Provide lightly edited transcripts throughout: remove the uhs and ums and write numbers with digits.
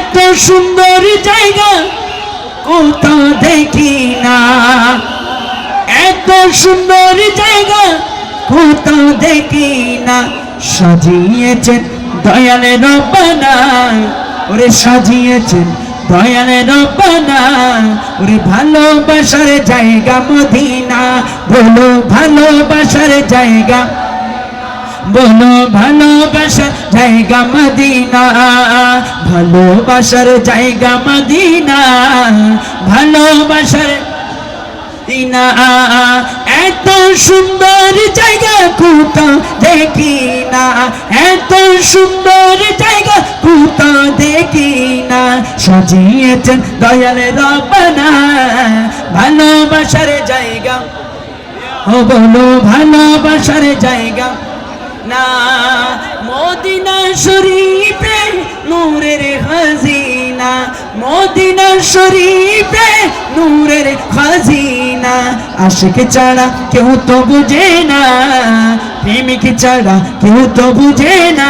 এত সুন্দর জায়গা কোথাও দেখি না, এত সুন্দর জায়গা কোথাও দেখি না। সাজিয়েছেন দয়ালে রব্বানা, ওরে সাজিয়েছেন দয়ালে রব্বানা, ওরে ভালোবাসার জায়গা মদিনা। বলো ভালোবাসার জায়গা, বলো ভালোবাসার জায়গা মদিনা, ভালোবাসার জায়গা মদিনা, ভালোবাসার মদিনা। এত সুন্দর জায়গা কোথাও দেখি না, এত সুন্দর জায়গা কোথাও দেখি না। সাজিয়েছেন দয়ালে রব্বানা, ভালোবাসার জায়গা, ও বলো ভালোবাসার জায়গা না। মদিনা শরীফে নূরের খাজিনা, মদিনা শরীফে নূরের খাজিনা। আশিক ছাড়া কেউ তো বুঝে না, প্রেমিক ছাড়া কেউ তো বুঝে না,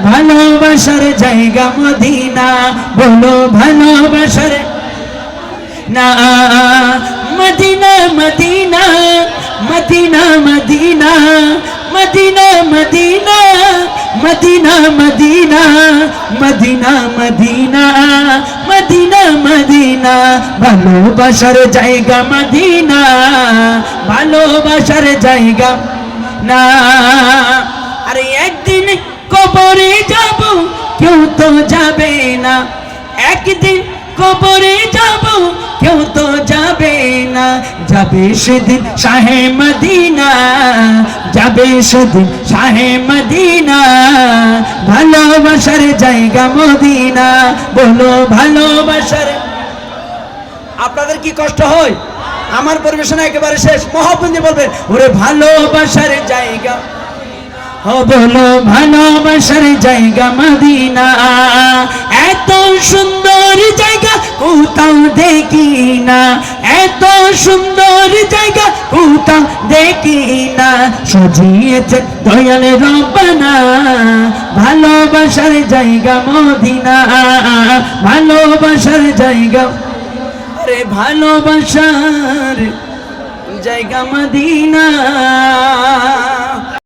ভালোবাসার জায়গা মদিনা। বলো ভালোবাসার না। Medina Medina Medina Medina Medina Medina Medina Medina Medina Medina Medina Medina, ভালোবাসার জায়গা মদিনা, ভালোবাসার জায়গা না। আরে একদিন কবরে যাব কেউ তো যাবে না, একদিন কবরে যাব কেউ তো যাবে না। যাবে সেদিন শাহে মদিনা, যাবে সেদিন শাহে মদিনা, ভালোবাসার জায়গা মদিনা। বলো ভালোবাসার। আপনাদের কি কষ্ট হয়? আমার পরিবেশনা একেবারে শেষ, মহাবন্দি বলবেন ওরে ভালোবাসার জায়গা, ও বলো ভালোবাসার জায়গা মদিনা। এত সুন্দর জায়গা কোথাও দেখি না, এত সুন্দর জায়গা কোথাও দেখি না। সাজিয়েছে দয়ালে রব্বানা, ভালোবাসার জায়গা মদিনা, ভালোবাসার জায়গা, আরে ভালোবাসার জায়গা মদিনা।